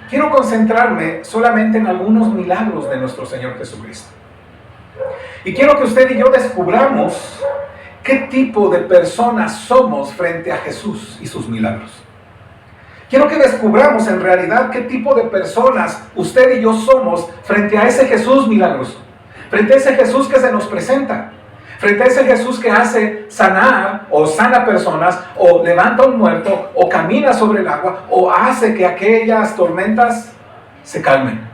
quiero concentrarme solamente en algunos milagros de nuestro Señor Jesucristo. Y quiero que usted y yo descubramos qué tipo de personas somos frente a Jesús y sus milagros. Quiero que descubramos en realidad qué tipo de personas usted y yo somos frente a ese Jesús milagroso, frente a ese Jesús que se nos presenta, frente a ese Jesús que hace sanar o sana personas, o levanta a un muerto, o camina sobre el agua, o hace que aquellas tormentas se calmen.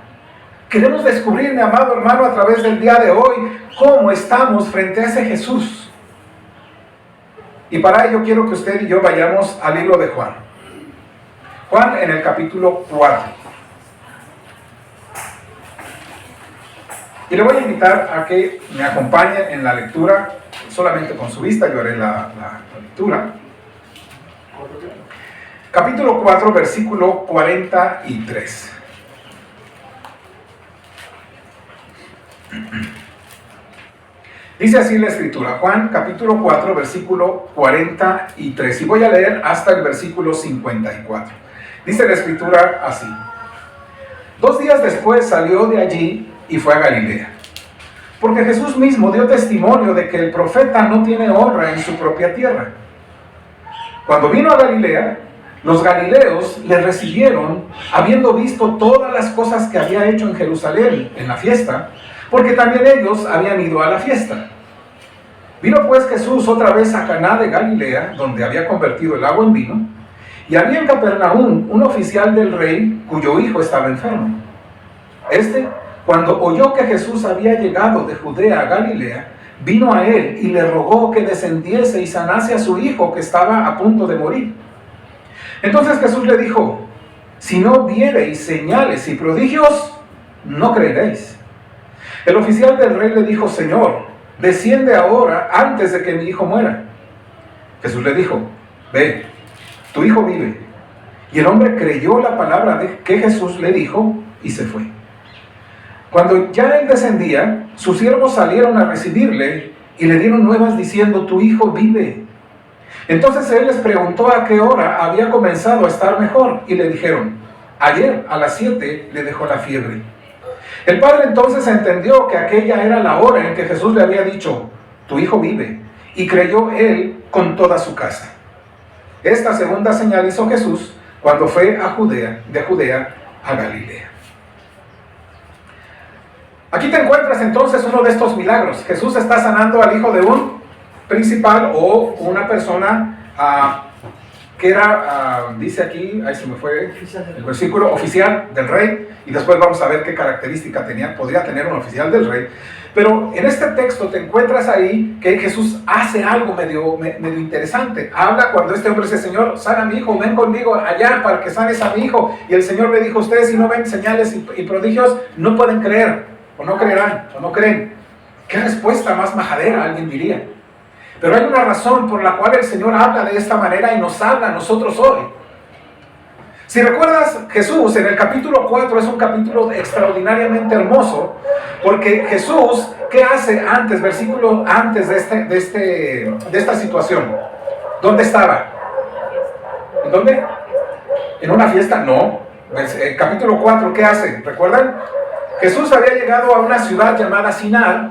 Queremos descubrir, mi amado hermano, a través del día de hoy, cómo estamos frente a ese Jesús. Y para ello quiero que usted y yo vayamos al libro de Juan. Juan en el capítulo 4. Y le voy a invitar a que me acompañe en la lectura, solamente con su vista, yo haré la lectura. Capítulo 4, versículo 43. Dice así la escritura, Juan capítulo 4, versículo 43. Y voy a leer hasta el versículo 54. Dice la escritura así. 2 días después salió de allí y fue a Galilea, porque Jesús mismo dio testimonio de que el profeta no tiene honra en su propia tierra. Cuando vino a Galilea, los galileos le recibieron, habiendo visto todas las cosas que había hecho en Jerusalén en la fiesta, porque también ellos habían ido a la fiesta. Vino pues Jesús otra vez a Caná de Galilea, donde había convertido el agua en vino, y había en Capernaum un oficial del rey cuyo hijo estaba enfermo. Este, cuando oyó que Jesús había llegado de Judea a Galilea, vino a él y le rogó que descendiese y sanase a su hijo que estaba a punto de morir. Entonces Jesús le dijo, si no viereis señales y prodigios, no creeréis. El oficial del rey le dijo, Señor, desciende ahora antes de que mi hijo muera. Jesús le dijo, ve, tu hijo vive. Y el hombre creyó la palabra que Jesús le dijo y se fue. Cuando ya él descendía, sus siervos salieron a recibirle y le dieron nuevas diciendo, tu hijo vive. Entonces él les preguntó a qué hora había comenzado a estar mejor y le dijeron, ayer a las 7 le dejó la fiebre. El padre entonces entendió que aquella era la hora en que Jesús le había dicho, tu hijo vive, y creyó él con toda su casa. Esta segunda señal hizo Jesús cuando fue de Judea a Galilea. Aquí te encuentras entonces uno de estos milagros. Jesús está sanando al hijo de un principal o una persona que era, dice aquí, ahí se me fue el versículo, oficial del rey, y después vamos a ver qué característica podría tener un oficial del rey. Pero en este texto te encuentras ahí que Jesús hace algo medio interesante. Habla cuando este hombre dice, Señor, sana a mi hijo, ven conmigo allá para que sanes a mi hijo. Y el Señor le dijo, ustedes si no ven señales y prodigios, no pueden creer, o no creerán, o no creen. ¿Qué respuesta más majadera, alguien diría? Pero hay una razón por la cual el Señor habla de esta manera y nos habla a nosotros hoy. Si recuerdas, Jesús en el capítulo 4 es un capítulo extraordinariamente hermoso, porque Jesús, ¿qué hace antes, versículo antes de esta situación? ¿Dónde estaba? ¿En dónde? ¿En una fiesta? No. El capítulo 4, ¿qué hace? ¿Recuerdan? Jesús había llegado a una ciudad llamada Sinar,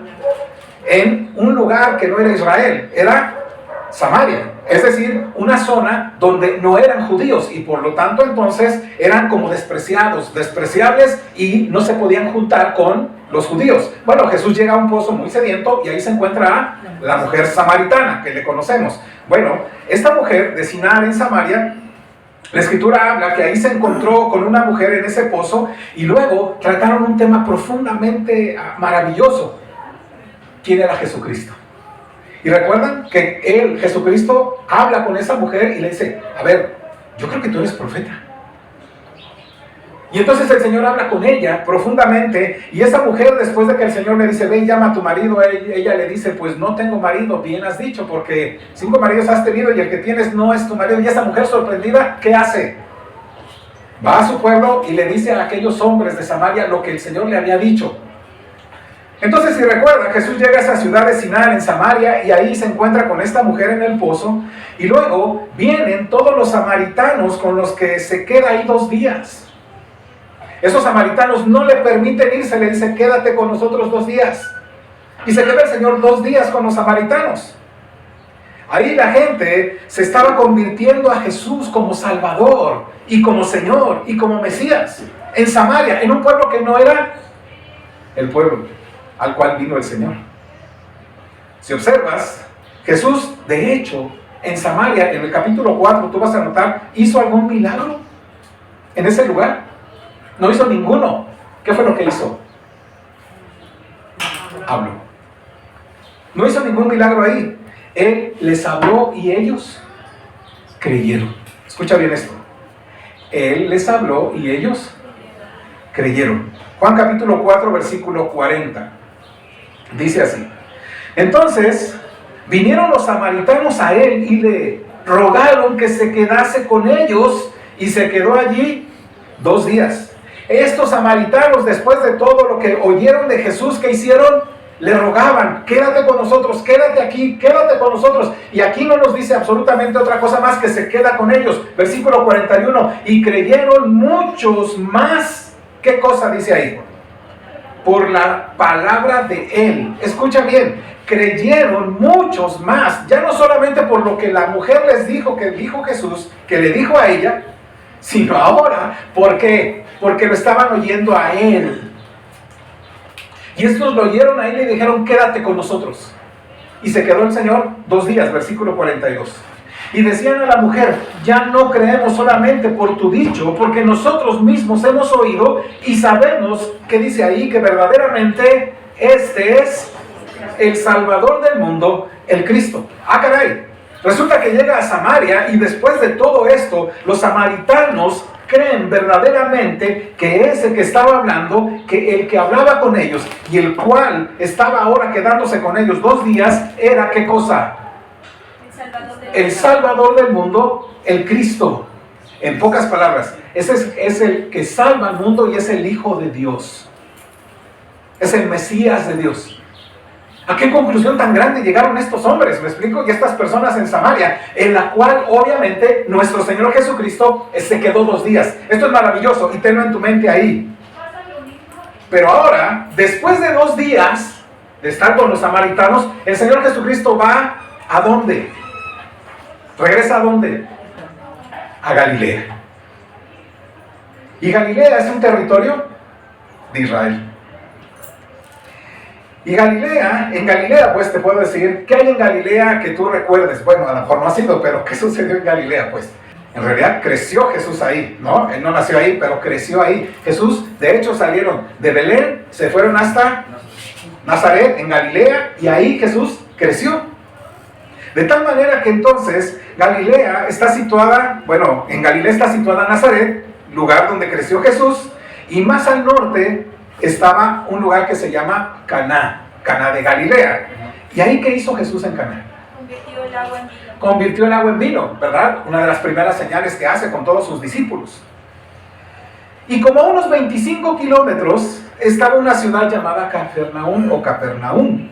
en un lugar que no era Israel, era Samaria, es decir, una zona donde no eran judíos y por lo tanto entonces eran como despreciados, despreciables y no se podían juntar con los judíos. Bueno, Jesús llega a un pozo muy sediento y ahí se encuentra a la mujer samaritana que le conocemos. Bueno, esta mujer de Sinar en Samaria, la escritura habla que ahí se encontró con una mujer en ese pozo y luego trataron un tema profundamente maravilloso. ¿Quién era Jesucristo? Y recuerdan que él, Jesucristo, habla con esa mujer y le dice, a ver, yo creo que tú eres profeta. Y entonces el Señor habla con ella profundamente, y esa mujer, después de que el Señor le dice, ven, llama a tu marido, ella le dice, pues no tengo marido, bien has dicho, porque 5 maridos has tenido y el que tienes no es tu marido. Y esa mujer sorprendida, ¿qué hace? Va a su pueblo y le dice a aquellos hombres de Samaria lo que el Señor le había dicho. Entonces, si recuerda, Jesús llega a esa ciudad de Sinar en Samaria y ahí se encuentra con esta mujer en el pozo, y luego vienen todos los samaritanos con los que se queda ahí 2 días. Esos samaritanos no le permiten irse, le dice, quédate con nosotros 2 días. Y se queda el Señor 2 días con los samaritanos. Ahí la gente se estaba convirtiendo a Jesús como Salvador, y como Señor, y como Mesías. En Samaria, en un pueblo que no era el pueblo al cual vino el Señor. Si observas, Jesús, de hecho, en Samaria, en el capítulo 4, tú vas a notar, ¿hizo algún milagro en ese lugar? No hizo ninguno. ¿Qué fue lo que hizo? Habló. No hizo ningún milagro ahí. Él les habló y ellos creyeron. Escucha bien esto. Él les habló y ellos creyeron. Juan capítulo 4, versículo 40. Dice así. Entonces vinieron los samaritanos a él y le rogaron que se quedase con ellos, y se quedó allí 2 días. Estos samaritanos, después de todo lo que oyeron de Jesús, ¿qué hicieron? Le rogaban, quédate con nosotros, quédate aquí, quédate con nosotros. Y aquí no nos dice absolutamente otra cosa más que se queda con ellos. Versículo 41, y creyeron muchos más. ¿Qué cosa dice ahí? Por la palabra de él. Escucha bien, creyeron muchos más. Ya no solamente por lo que la mujer les dijo, que dijo Jesús, que le dijo a ella, sino ahora, ¿por qué? Porque lo estaban oyendo a él. Y estos lo oyeron a él y le dijeron, quédate con nosotros. Y se quedó el Señor 2 días, versículo 42. Y decían a la mujer, ya no creemos solamente por tu dicho, porque nosotros mismos hemos oído y sabemos, que dice ahí, que verdaderamente este es el Salvador del mundo, el Cristo. Ah, caray. Resulta que llega a Samaria, y después de todo esto, los samaritanos creen verdaderamente que ese que estaba hablando, que el que hablaba con ellos y el cual estaba ahora quedándose con ellos 2 días, era ¿qué cosa? El Salvador del mundo, el Cristo. En pocas palabras, ese es el que salva al mundo y es el Hijo de Dios. Es el Mesías de Dios. ¿A qué conclusión tan grande llegaron estos hombres? ¿Me explico? Y estas personas en Samaria, en la cual obviamente nuestro Señor Jesucristo se quedó 2 días. Esto es maravilloso y tenlo en tu mente ahí. Pero ahora, después de 2 días de estar con los samaritanos, el Señor Jesucristo va ¿a dónde? ¿Regresa a dónde? A Galilea. Y Galilea es un territorio de Israel. Y Galilea, en Galilea, pues te puedo decir, ¿qué hay en Galilea que tú recuerdes? Bueno, a lo mejor no ha sido, pero ¿qué sucedió en Galilea? Pues en realidad creció Jesús ahí, ¿no? Él no nació ahí, pero creció ahí. Jesús, de hecho, salieron de Belén, se fueron hasta Nazaret, en Galilea, y ahí Jesús creció. De tal manera que entonces Galilea está situada, bueno, en Galilea está situada Nazaret, lugar donde creció Jesús, y más al norte estaba un lugar que se llama Caná, Caná de Galilea. ¿Y ahí qué hizo Jesús en Caná? Convirtió el agua en vino. Convirtió el agua en vino, ¿verdad? Una de las primeras señales que hace con todos sus discípulos. Y como a unos 25 kilómetros estaba una ciudad llamada Capernaum,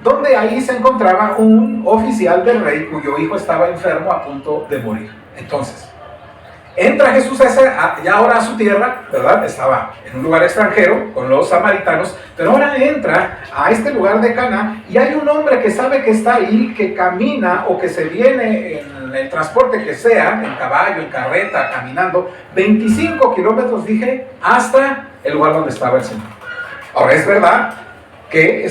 donde ahí se encontraba un oficial del rey cuyo hijo estaba enfermo a punto de morir. Entonces, entra Jesús ya ahora a su tierra, ¿verdad? Estaba en un lugar extranjero con los samaritanos, pero ahora entra a este lugar de Caná, y hay un hombre que sabe que está ahí, que camina o que se viene en el transporte que sea, en caballo, en carreta, caminando, 25 kilómetros, dije, hasta el lugar donde estaba el Señor. Ahora es verdad que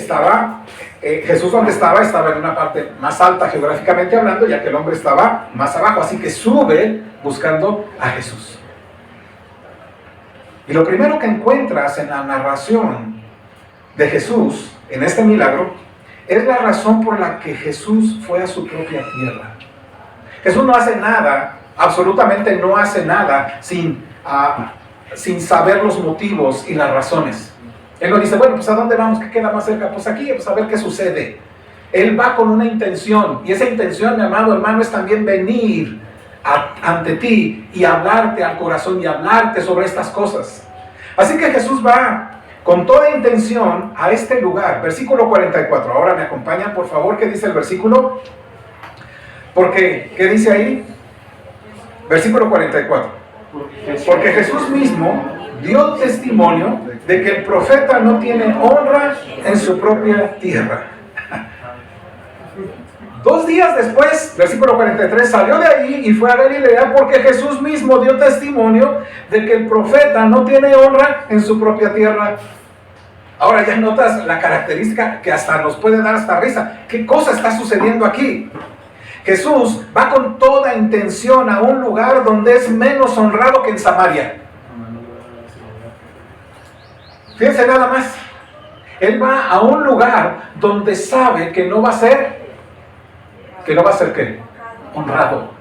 Jesús donde estaba en una parte más alta geográficamente hablando, ya que el hombre estaba más abajo, así que sube buscando a Jesús. Y lo primero que encuentras en la narración de Jesús, en este milagro, es la razón por la que Jesús fue a su propia tierra. Jesús no hace nada, absolutamente no hace nada sin saber los motivos y las razones. Él no dice, bueno, pues ¿a dónde vamos? ¿Qué queda más cerca? Pues aquí, pues a ver qué sucede. Él va con una intención, y esa intención, mi amado hermano, es también venir ante ti y hablarte al corazón y hablarte sobre estas cosas. Así que Jesús va con toda intención a este lugar. Versículo 44. Ahora me acompañan, por favor. ¿Qué dice el versículo? Porque, ¿qué dice ahí? Versículo 44. Porque Jesús mismo dio testimonio de que el profeta no tiene honra en su propia tierra. 2 días después, versículo 43, salió de ahí y fue a Galilea porque Jesús mismo dio testimonio de que el profeta no tiene honra en su propia tierra. Ahora ya notas la característica que hasta nos puede dar hasta risa. ¿Qué cosa está sucediendo aquí? Jesús va con toda intención a un lugar donde es menos honrado que en Samaria. Fíjense nada más. Él va a un lugar donde sabe que no va a ser ¿qué? Honrado.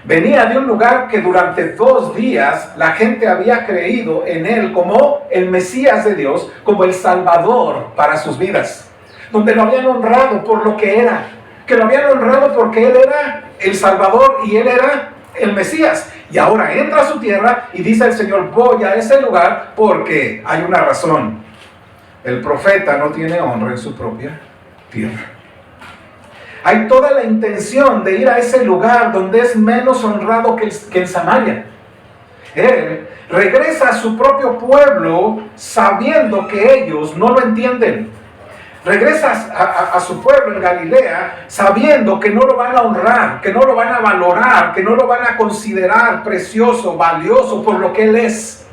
Venía de un lugar que durante 2 días la gente había creído en él como el Mesías de Dios, como el Salvador para sus vidas. Donde lo habían honrado por lo que era. Que lo habían honrado porque él era el Salvador y él era el Mesías. Y ahora entra a su tierra y dice el Señor, voy a ese lugar porque hay una razón. El profeta no tiene honra en su propia tierra. Hay toda la intención de ir a ese lugar donde es menos honrado que en Samaria. Él regresa a su propio pueblo sabiendo que ellos no lo entienden. Regresa a su pueblo en Galilea sabiendo que no lo van a honrar, que no lo van a valorar, que no lo van a considerar precioso, valioso por lo que él es.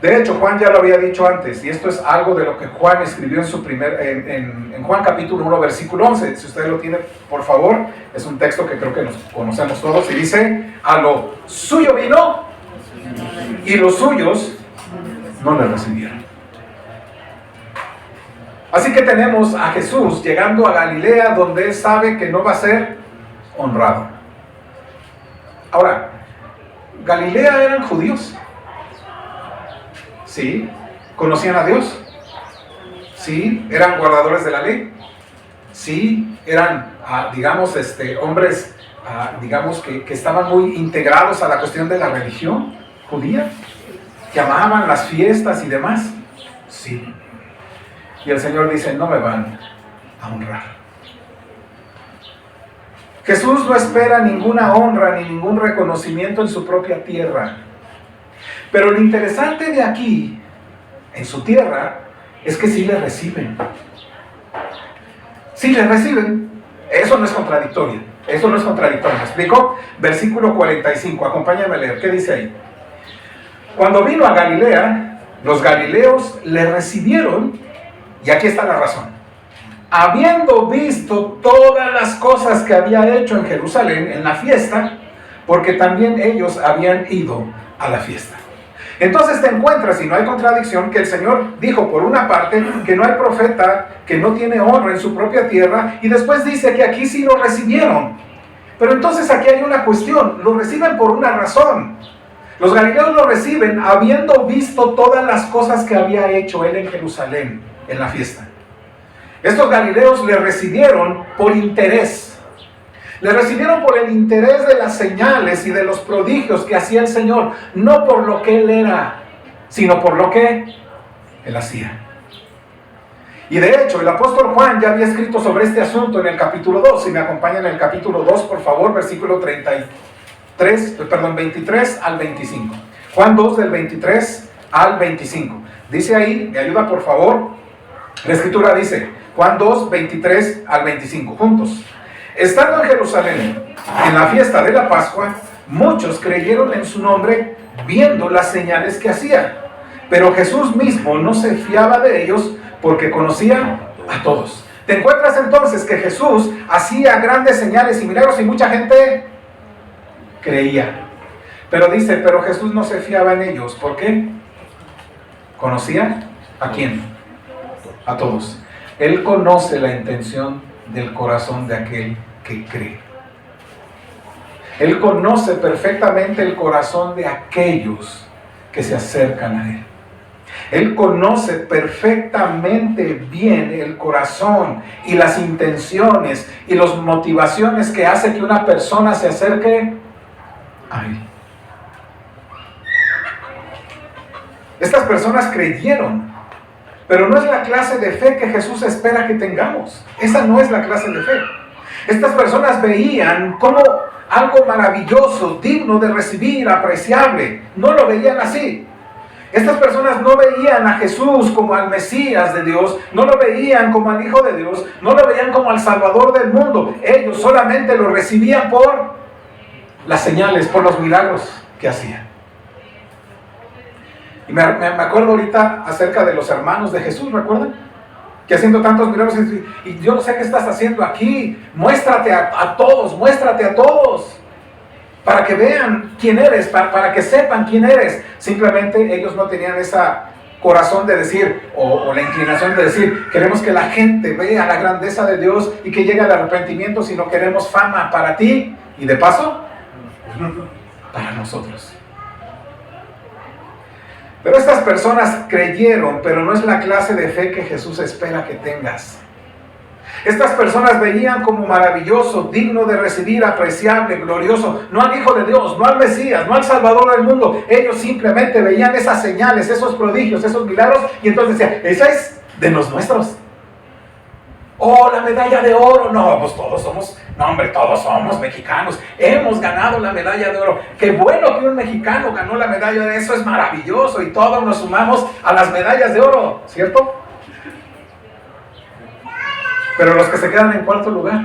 De hecho, Juan ya lo había dicho antes, y esto es algo de lo que Juan escribió en Juan capítulo 1, versículo 11. Si usted lo tiene, por favor, es un texto que creo que nos conocemos todos, y dice, a lo suyo vino, y los suyos no le recibieron. Así que tenemos a Jesús llegando a Galilea, donde él sabe que no va a ser honrado. Ahora, Galilea eran judíos. Sí, conocían a Dios. Sí, eran guardadores de la ley. Sí, eran, hombres, que estaban muy integrados a la cuestión de la religión judía, que amaban las fiestas y demás. Sí. Y el Señor dice, no me van a honrar. Jesús no espera ninguna honra ni ningún reconocimiento en su propia tierra. Pero lo interesante de aquí, en su tierra, es que sí le reciben. Sí le reciben. Eso no es contradictorio. Eso no es contradictorio. ¿Me explico? Versículo 45. Acompáñame a leer. ¿Qué dice ahí? Cuando vino a Galilea, los galileos le recibieron, y aquí está la razón. Habiendo visto todas las cosas que había hecho en Jerusalén en la fiesta, porque también ellos habían ido a la fiesta. Entonces te encuentras, y no hay contradicción, que el Señor dijo por una parte que no hay profeta que no tiene honra en su propia tierra, y después dice que aquí sí lo recibieron. Pero entonces aquí hay una cuestión, lo reciben por una razón. Los galileos lo reciben habiendo visto todas las cosas que había hecho él en Jerusalén, en la fiesta. Estos galileos le recibieron por interés. Le recibieron por el interés de las señales y de los prodigios que hacía el Señor, no por lo que él era, sino por lo que él hacía. Y de hecho, el apóstol Juan ya había escrito sobre este asunto en el capítulo 2. Si me acompañan en el capítulo 2, por favor, versículo 23 al 25. Juan 2, del 23 al 25. Dice ahí, me ayuda por favor, la escritura dice, Juan 2, 23 al 25, juntos. Estando en Jerusalén, en la fiesta de la Pascua, muchos creyeron en su nombre, viendo las señales que hacía. Pero Jesús mismo no se fiaba de ellos, porque conocía a todos. Te encuentras entonces que Jesús hacía grandes señales y milagros, y mucha gente creía. Pero dice, pero Jesús no se fiaba en ellos. ¿Por qué? ¿Conocía a quién? A todos. Él conoce la intención del corazón de aquel que cree. Él conoce perfectamente el corazón de aquellos que se acercan a Él. Él conoce perfectamente bien el corazón y las intenciones y las motivaciones que hace que una persona se acerque a Él. Estas personas creyeron, pero no es la clase de fe que Jesús espera que tengamos. Esa no es la clase de fe. Estas personas veían cómo algo maravilloso, digno de recibir, apreciable. No lo veían así. Estas personas no veían a Jesús como al Mesías de Dios, no lo veían como al Hijo de Dios, no lo veían como al Salvador del mundo. Ellos solamente lo recibían por las señales, por los milagros que hacían. Y me acuerdo ahorita acerca de los hermanos de Jesús, ¿recuerdan? Que haciendo tantos milagros, y yo no sé qué estás haciendo aquí, muéstrate a todos, para que vean quién eres, para que sepan quién eres. Simplemente ellos no tenían ese corazón de decir, o la inclinación de decir, queremos que la gente vea la grandeza de Dios y que llegue al arrepentimiento, sino queremos fama para ti, y de paso, para nosotros. Pero estas personas creyeron, pero no es la clase de fe que Jesús espera que tengas. Estas personas veían como maravilloso, digno de recibir, apreciable, glorioso, no al Hijo de Dios, no al Mesías, no al Salvador del mundo. Ellos simplemente veían esas señales, esos prodigios, esos milagros, y entonces decían, esa es de los nuestros. Oh, la medalla de oro. No, pues todos somos mexicanos. Hemos ganado la medalla de oro. Qué bueno que un mexicano ganó la medalla de oro. Eso es maravilloso. Y todos nos sumamos a las medallas de oro, ¿cierto? Pero los que se quedan en cuarto lugar,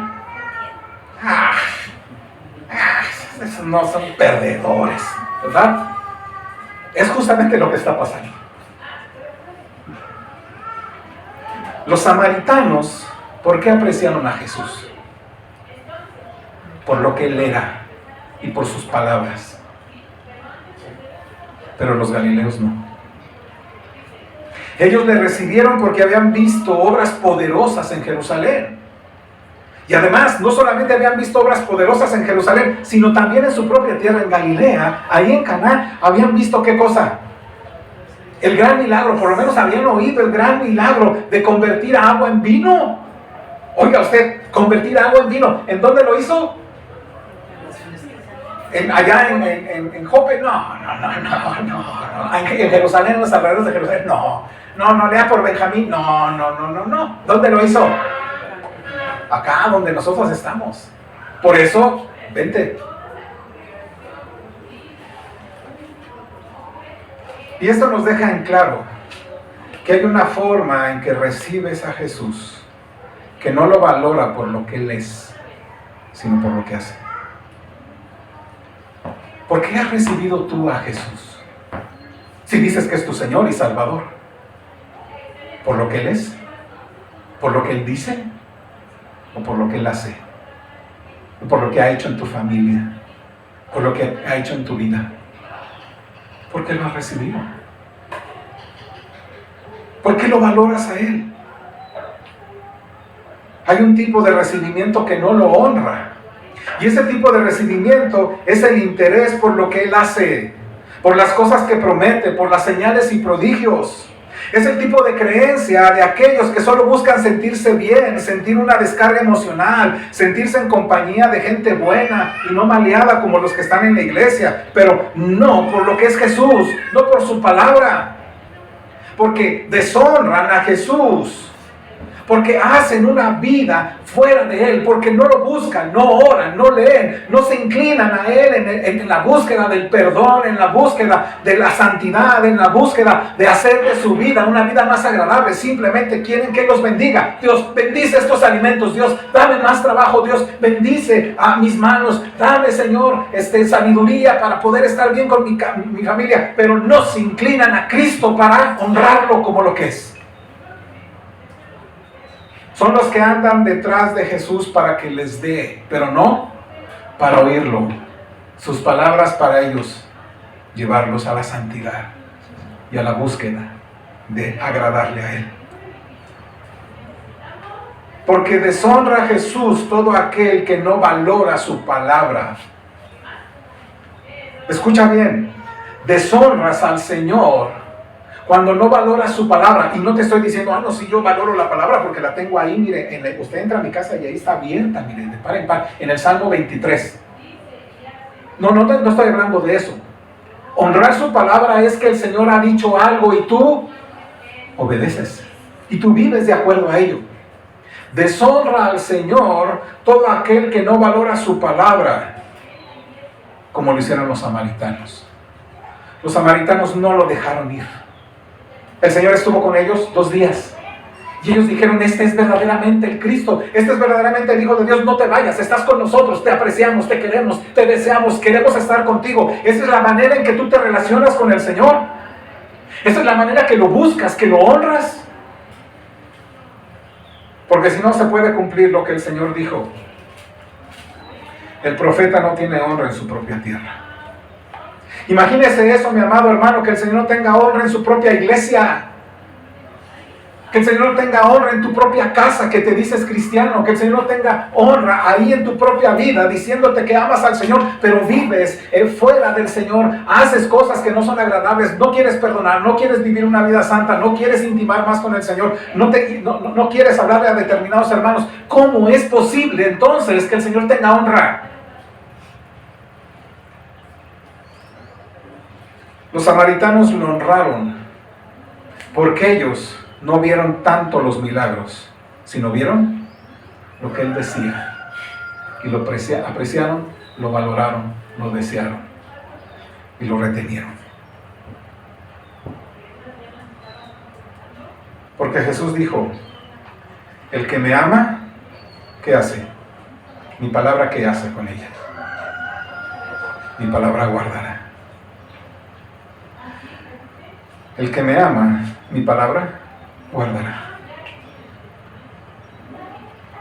esos no son perdedores, ¿verdad? Es justamente lo que está pasando. Los samaritanos, ¿por qué apreciaron a Jesús? Por lo que Él era y por sus palabras. Pero los galileos no. Ellos le recibieron porque habían visto obras poderosas en Jerusalén. Y además, no solamente habían visto obras poderosas en Jerusalén, sino también en su propia tierra, en Galilea, ahí en Caná, habían visto ¿qué cosa? El gran milagro, por lo menos habían oído el gran milagro de convertir agua en vino. Oiga usted, convertir agua en vino. ¿En dónde lo hizo? Allá en Jope. No. En Jerusalén, en los alrededores de Jerusalén. No, lea por Benjamín. No. ¿Dónde lo hizo? Acá, donde nosotros estamos. Por eso, vente. Y esto nos deja en claro que hay una forma en que recibes a Jesús que no lo valora por lo que Él es, sino por lo que hace. ¿Por qué has recibido tú a Jesús? Si dices que es tu Señor y Salvador, ¿por lo que Él es? ¿Por lo que Él dice? ¿O por lo que Él hace? ¿O por lo que ha hecho en tu familia? ¿Por lo que ha hecho en tu vida? ¿Por qué lo has recibido? ¿Por qué lo valoras a Él? Hay un tipo de recibimiento que no lo honra. Y ese tipo de recibimiento es el interés por lo que Él hace, por las cosas que promete, por las señales y prodigios. Es el tipo de creencia de aquellos que solo buscan sentirse bien, sentir una descarga emocional, sentirse en compañía de gente buena y no maleada como los que están en la iglesia, pero no por lo que es Jesús, no por su palabra, porque deshonran a Jesús, porque hacen una vida fuera de Él, porque no lo buscan, no oran, no leen, no se inclinan a Él en la búsqueda del perdón, en la búsqueda de la santidad, en la búsqueda de hacer de su vida una vida más agradable. Simplemente quieren que los bendiga. Dios, bendice estos alimentos. Dios, dame más trabajo. Dios, bendice a mis manos. Dame, Señor, sabiduría para poder estar bien con mi familia. Pero no se inclinan a Cristo para honrarlo como lo que es. Son los que andan detrás de Jesús para que les dé, pero no para oírlo. Sus palabras para ellos, llevarlos a la santidad y a la búsqueda de agradarle a Él. Porque deshonra a Jesús todo aquel que no valora su palabra. Escucha bien, deshonras al Señor cuando no valoras su palabra. Y no te estoy diciendo, no, si yo valoro la palabra porque la tengo ahí, mire, usted entra a mi casa y ahí está abierta, mire, de par en par, en el Salmo 23. No estoy hablando de eso. Honrar su palabra es que el Señor ha dicho algo y tú obedeces. Y tú vives de acuerdo a ello. Deshonra al Señor todo aquel que no valora su palabra. como lo hicieron los samaritanos. Los samaritanos no lo dejaron ir. El Señor estuvo con ellos 2 días. Y ellos dijeron, este es verdaderamente el Cristo, este es verdaderamente el Hijo de Dios, no te vayas, estás con nosotros, te apreciamos, te queremos, te deseamos, queremos estar contigo. Esa es la manera en que tú te relacionas con el Señor. Esa es la manera que lo buscas, que lo honras. Porque si no se puede cumplir lo que el Señor dijo. El profeta no tiene honra en su propia tierra. Imagínese eso, mi amado hermano, que el Señor no tenga honra en su propia iglesia. Que el Señor no tenga honra en tu propia casa, que te dices cristiano. Que el Señor no tenga honra ahí en tu propia vida, diciéndote que amas al Señor, pero vives fuera del Señor. Haces cosas que no son agradables, no quieres perdonar, no quieres vivir una vida santa, no quieres intimar más con el Señor, no quieres hablarle a determinados hermanos. ¿Cómo es posible entonces que el Señor tenga honra? Los samaritanos lo honraron porque ellos no vieron tanto los milagros, sino vieron lo que Él decía. Y lo apreciaron, lo valoraron, lo desearon y lo retenieron. Porque Jesús dijo, el que me ama, ¿qué hace? Mi palabra, ¿qué hace con ella? Mi palabra guardará. El que me ama, mi palabra guardará.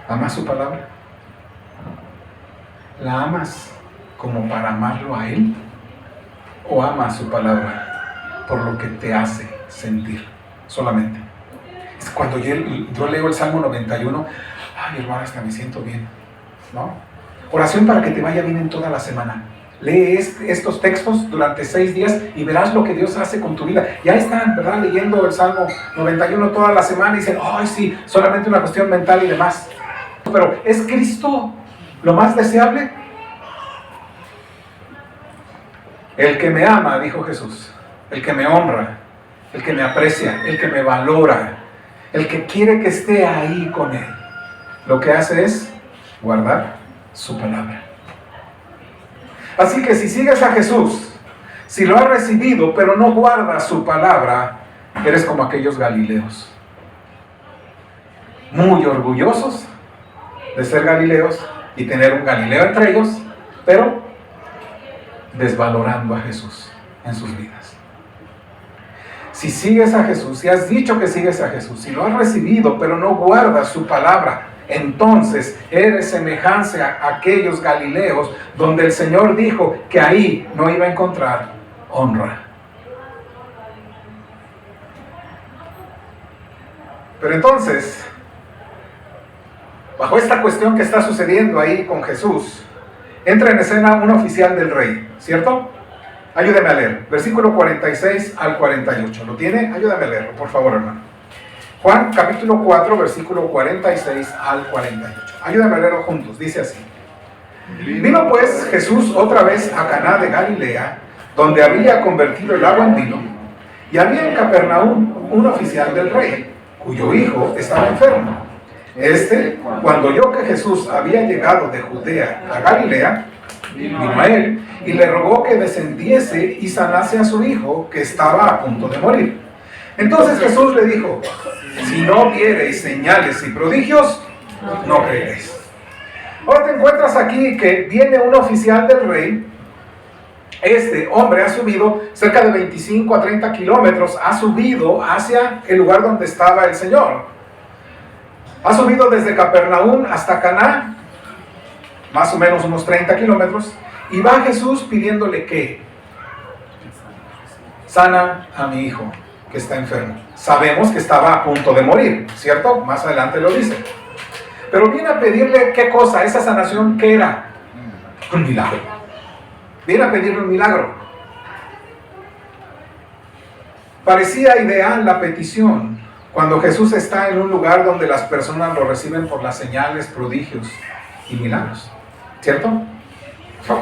¿Amas su palabra? ¿La amas como para amarlo a Él? ¿O amas su palabra por lo que te hace sentir solamente? Es cuando yo leo el Salmo 91, ay hermano, hasta me siento bien, ¿no? Oración para que te vaya bien en toda la semana. Lee estos textos durante 6 días y verás lo que Dios hace con tu vida. Ya están, ¿verdad?, leyendo el Salmo 91 toda la semana y dicen, ay sí, solamente una cuestión mental y demás. Pero ¿es Cristo lo más deseable? El que me ama, dijo Jesús, el que me honra, el que me aprecia, el que me valora, el que quiere que esté ahí con Él, lo que hace es guardar su palabra. Así que si sigues a Jesús, si lo has recibido pero no guardas su palabra, eres como aquellos galileos, muy orgullosos de ser galileos y tener un Galileo entre ellos, pero desvalorando a Jesús en sus vidas. Si sigues a Jesús, si has dicho que sigues a Jesús, si lo has recibido pero no guardas su palabra, entonces eres semejante a aquellos galileos donde el Señor dijo que ahí no iba a encontrar honra. Pero entonces, bajo esta cuestión que está sucediendo ahí con Jesús, entra en escena un oficial del rey, ¿cierto? Ayúdame a leer, versículo 46 al 48. ¿Lo tiene? Ayúdame a leerlo, por favor, hermano. Juan capítulo 4, versículo 46 al 48. Ayúdame a leerlo juntos, dice así. Vino pues Jesús otra vez a Caná de Galilea, donde había convertido el agua en vino, y había en Capernaum un oficial del rey, cuyo hijo estaba enfermo. Cuando oyó que Jesús había llegado de Judea a Galilea, vino a él y le rogó que descendiese y sanase a su hijo, que estaba a punto de morir. Entonces Jesús le dijo, si no viereis señales y prodigios, no creeréis. Ahora te encuentras aquí que viene un oficial del rey. Este hombre ha subido cerca de 25 a 30 kilómetros, ha subido hacia el lugar donde estaba el Señor. Ha subido desde Capernaum hasta Caná, más o menos unos 30 kilómetros, y va Jesús pidiéndole que sana a mi hijo, que está enfermo. Sabemos que estaba a punto de morir, ¿cierto? Más adelante lo dice. Pero viene a pedirle, ¿qué cosa? Esa sanación, ¿qué era? Un milagro. Viene a pedirle un milagro. Parecía ideal la petición cuando Jesús está en un lugar donde las personas lo reciben por las señales, prodigios y milagros, ¿cierto?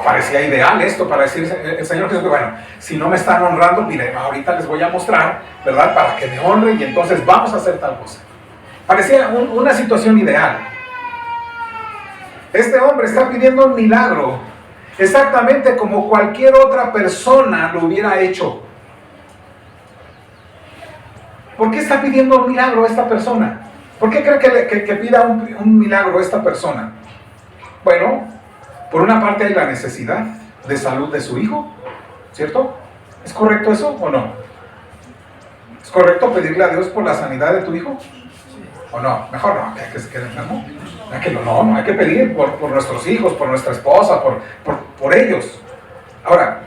Parecía ideal esto para decir el Señor Jesús, bueno, si no me están honrando, mire, ahorita les voy a mostrar, ¿verdad? Para que me honren y entonces vamos a hacer tal cosa. Parecía una situación ideal. Este hombre está pidiendo un milagro exactamente como cualquier otra persona lo hubiera hecho. ¿Por qué está pidiendo un milagro esta persona? ¿Por qué cree que pida un milagro esta persona? Bueno, por una parte hay la necesidad de salud de su hijo, ¿cierto? ¿Es correcto eso o no? ¿Es correcto pedirle a Dios por la sanidad de tu hijo? ¿O no? Mejor no, que se quede enfermo. No, hay que pedir por nuestros hijos, por nuestra esposa, por ellos. Ahora,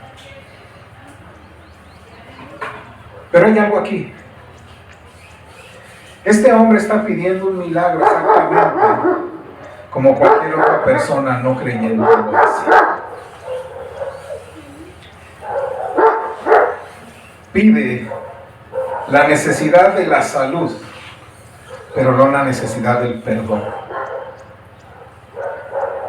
pero hay algo aquí. Este hombre está pidiendo un milagro exactamente como cualquier otra persona no creyendo lo hacía. Pide la necesidad de la salud, pero no la necesidad del perdón.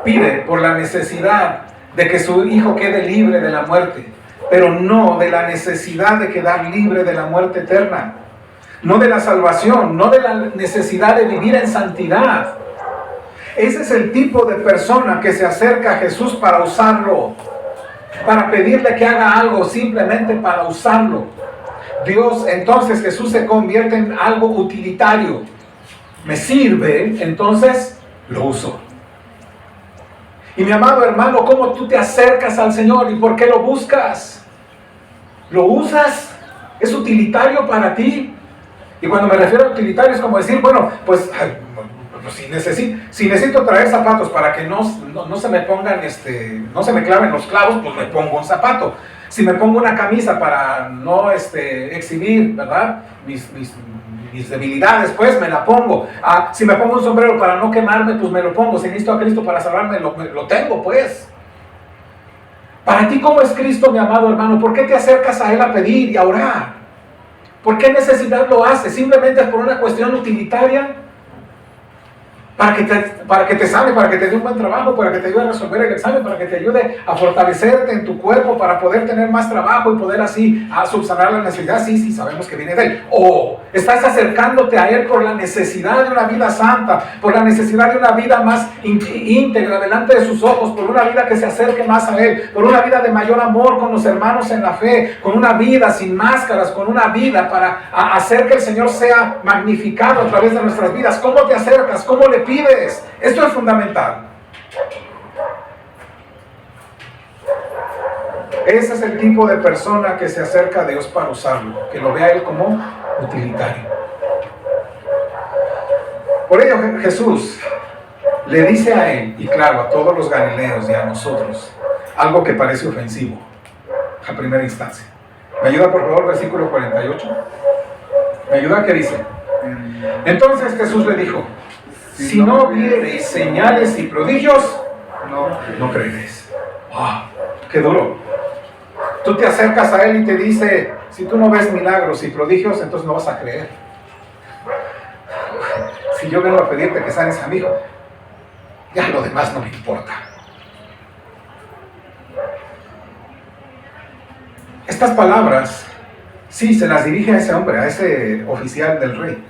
Pide por la necesidad de que su hijo quede libre de la muerte, pero no de la necesidad de quedar libre de la muerte eterna. No de la salvación, no de la necesidad de vivir en santidad. Ese es el tipo de persona que se acerca a Jesús para usarlo, para pedirle que haga algo, simplemente para usarlo. Dios, entonces Jesús se convierte en algo utilitario. Me sirve, entonces lo uso. Y mi amado hermano, ¿cómo tú te acercas al Señor y por qué lo buscas? ¿Lo usas? ¿Es utilitario para ti? Y cuando me refiero a utilitario es como decir, bueno, pues si necesito traer zapatos para que no se me pongan, no se me claven los clavos, pues me pongo un zapato. Si me pongo una camisa para no exhibir, ¿verdad?, mis debilidades, pues me la pongo. Si me pongo un sombrero para no quemarme, pues me lo pongo. Si necesito a Cristo para salvarme, lo tengo, pues. Para ti, ¿cómo es Cristo, mi amado hermano? ¿Por qué te acercas a Él a pedir y a orar? ¿Por qué necesidad lo haces? ¿Simplemente es por una cuestión utilitaria? Para que te sane, para que te dé un buen trabajo, para que te ayude a resolver el examen, para que te ayude a fortalecerte en tu cuerpo, para poder tener más trabajo y poder así subsanar la necesidad. Sí, sabemos que viene de Él. O estás acercándote a Él por la necesidad de una vida santa, por la necesidad de una vida más íntegra delante de sus ojos, por una vida que se acerque más a Él, por una vida de mayor amor con los hermanos en la fe, con una vida sin máscaras, con una vida para hacer que el Señor sea magnificado a través de nuestras vidas. ¿Cómo te acercas? ¿Cómo le pides? Esto es fundamental. Ese es el tipo de persona que se acerca a Dios para usarlo, que lo vea Él como utilitario. Por ello Jesús le dice a Él, y claro, a todos los galileos y a nosotros, algo que parece ofensivo a primera instancia. ¿Me ayuda por favor versículo 48? ¿Me ayuda? ¿Qué dice? Entonces Jesús le dijo: si no viereis señales y prodigios, no creeréis. ¡Wow! ¡Qué duro! Tú te acercas a Él y te dice: si tú no ves milagros y prodigios, entonces no vas a creer. Si yo vengo a pedirte que sanes a mi hijo, ya lo demás no me importa. Estas palabras, sí, se las dirige a ese hombre, a ese oficial del rey,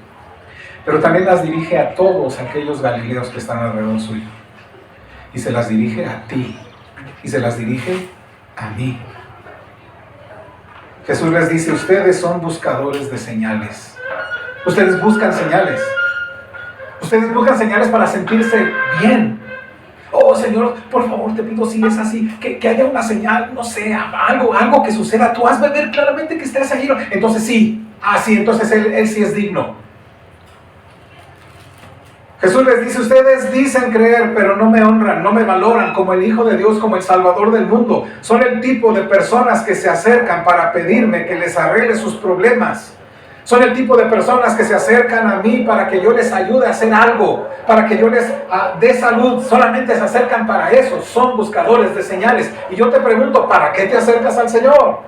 pero también las dirige a todos aquellos galileos que están alrededor suyo. Y se las dirige a ti. Y se las dirige a mí. Jesús les dice: ustedes son buscadores de señales. Ustedes buscan señales. Ustedes buscan señales para sentirse bien. Oh Señor, por favor te pido, si es así, que haya una señal, no sé, algo que suceda. Tú hazme ver claramente que estás allí. Entonces sí, entonces él sí es digno. Jesús les dice: ustedes dicen creer, pero no me honran, no me valoran como el Hijo de Dios, como el Salvador del mundo. Son el tipo de personas que se acercan para pedirme que les arregle sus problemas. Son el tipo de personas que se acercan a mí para que yo les ayude a hacer algo, para que yo les dé salud. Solamente se acercan para eso. Son buscadores de señales. Y yo te pregunto: ¿para qué te acercas al Señor?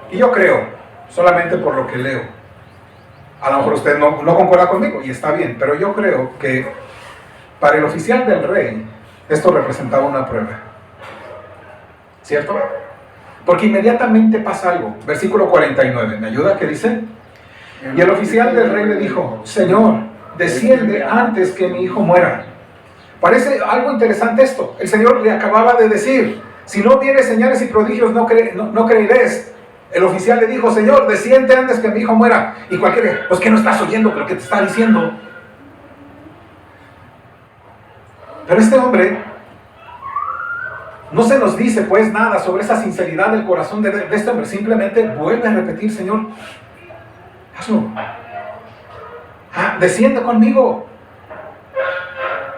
Y yo creo, solamente por lo que leo, a lo mejor usted no concuerda conmigo, y está bien, pero yo creo que para el oficial del rey esto representaba una prueba, ¿cierto? Porque inmediatamente pasa algo. Versículo 49, ¿me ayuda? ¿Qué dice? Y el oficial del rey le dijo: Señor, desciende antes que mi hijo muera. Parece algo interesante esto. El Señor le acababa de decir, si no viene señales y prodigios, no creeréis. El oficial le dijo, Señor, desciende antes que mi hijo muera. Y cualquiera, pues que no estás oyendo lo que te está diciendo. Pero este hombre, no se nos dice pues nada sobre esa sinceridad del corazón de este hombre. Simplemente vuelve a repetir, Señor, hazlo. Desciende conmigo.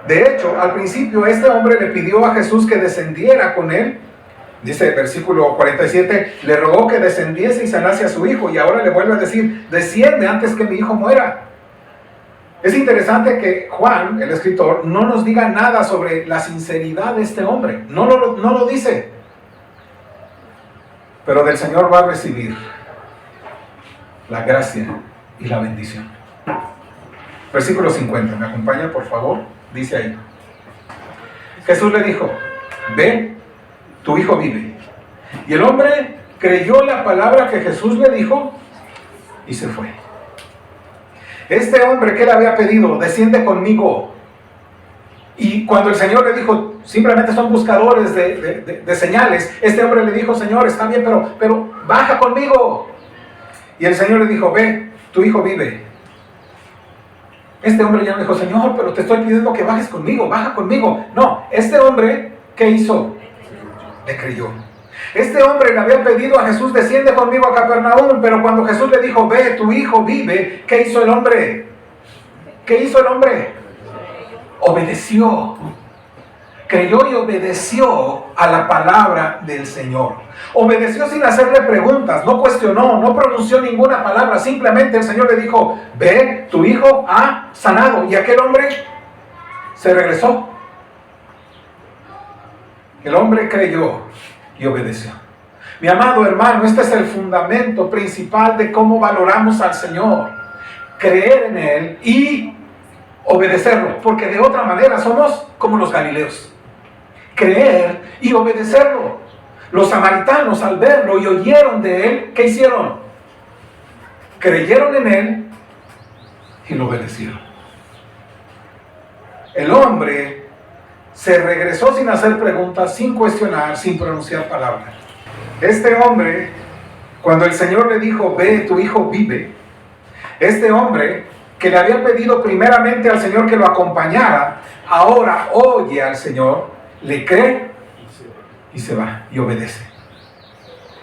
De hecho, al principio este hombre le pidió a Jesús que descendiera con él. Dice el versículo 47, le rogó que descendiese y sanase a su hijo. Y ahora le vuelve a decir, desciende antes que mi hijo muera. Es interesante que Juan, el escritor, no nos diga nada sobre la sinceridad de este hombre. No lo dice. Pero del Señor va a recibir la gracia y la bendición. Versículo 50, ¿me acompaña por favor? Dice ahí. Jesús le dijo, ve, tu hijo vive. Y el hombre creyó la palabra que Jesús le dijo y se fue. Este hombre que le había pedido, desciende conmigo. Y cuando el Señor le dijo, simplemente son buscadores de señales, este hombre le dijo, Señor, está bien, pero baja conmigo. Y el Señor le dijo, ve, tu hijo vive. Este hombre ya me dijo, Señor, pero te estoy pidiendo que bajes conmigo, baja conmigo. No, este hombre, ¿qué hizo? Le creyó. Este hombre le había pedido a Jesús, desciende conmigo a Capernaum, pero cuando Jesús le dijo, ve, tu hijo vive, ¿qué hizo el hombre? ¿Qué hizo el hombre? Obedeció. Creyó y obedeció a la palabra del Señor. Obedeció sin hacerle preguntas, no cuestionó, no pronunció ninguna palabra, simplemente el Señor le dijo, ve, tu hijo ha sanado. Y aquel hombre se regresó. El hombre creyó y obedeció. Mi amado hermano, este es el fundamento principal de cómo valoramos al Señor. Creer en Él y obedecerlo, porque de otra manera somos como los galileos. Creer y obedecerlo. Los samaritanos al verlo y oyeron de Él, ¿qué hicieron? Creyeron en Él y lo obedecieron. El hombre se regresó sin hacer preguntas, sin cuestionar, sin pronunciar palabras. Este hombre, cuando el Señor le dijo, ve, tu hijo vive, este hombre que le había pedido primeramente al Señor que lo acompañara, ahora oye al Señor, le cree y se va y obedece.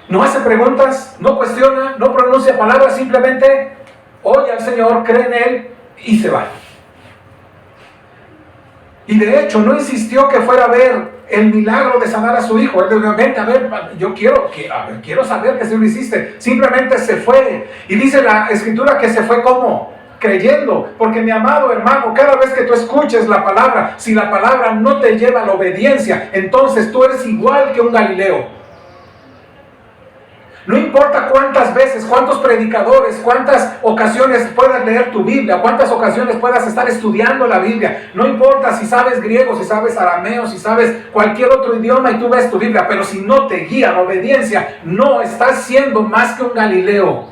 No hace preguntas, no cuestiona, no pronuncia palabras, simplemente oye al Señor, cree en Él y se va. Y de hecho no insistió que fuera a ver el milagro de sanar a su hijo. Él dijo, vente a ver, yo quiero saber que sí lo hiciste. Simplemente se fue. Y dice la Escritura que se fue ¿cómo? Creyendo. Porque mi amado hermano, cada vez que tú escuches la palabra, si la palabra no te lleva a la obediencia, entonces tú eres igual que un Galileo. No importa cuántas veces, cuántos predicadores, cuántas ocasiones puedas leer tu Biblia, cuántas ocasiones puedas estar estudiando la Biblia. No importa si sabes griego, si sabes arameo, si sabes cualquier otro idioma y tú ves tu Biblia, pero si no te guía la obediencia, no estás siendo más que un Galileo.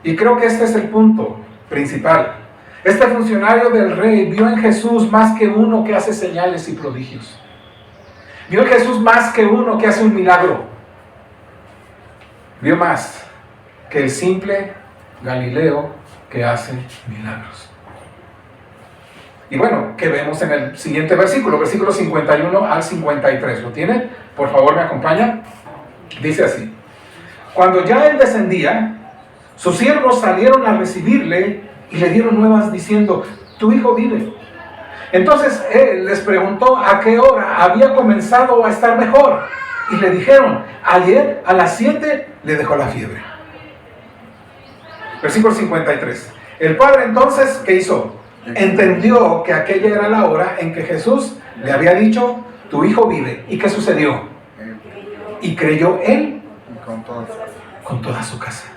Y creo que este es el punto principal. Este funcionario del rey vio en Jesús más que uno que hace señales y prodigios. Vio en Jesús más que uno que hace un milagro. Vio más que el simple Galileo que hace milagros. Y bueno, ¿qué vemos en el siguiente versículo? Versículo 51 al 53. ¿Lo tiene? Por favor, me acompaña. Dice así. Cuando ya él descendía, sus siervos salieron a recibirle y le dieron nuevas diciendo, tu hijo vive. Entonces él les preguntó a qué hora había comenzado a estar mejor. Y le dijeron, ayer a las 7 le dejó la fiebre. Versículo 53. El padre entonces, ¿qué hizo? Entendió que aquella era la hora en que Jesús le había dicho, tu hijo vive. ¿Y qué sucedió? Y creyó él con toda su casa.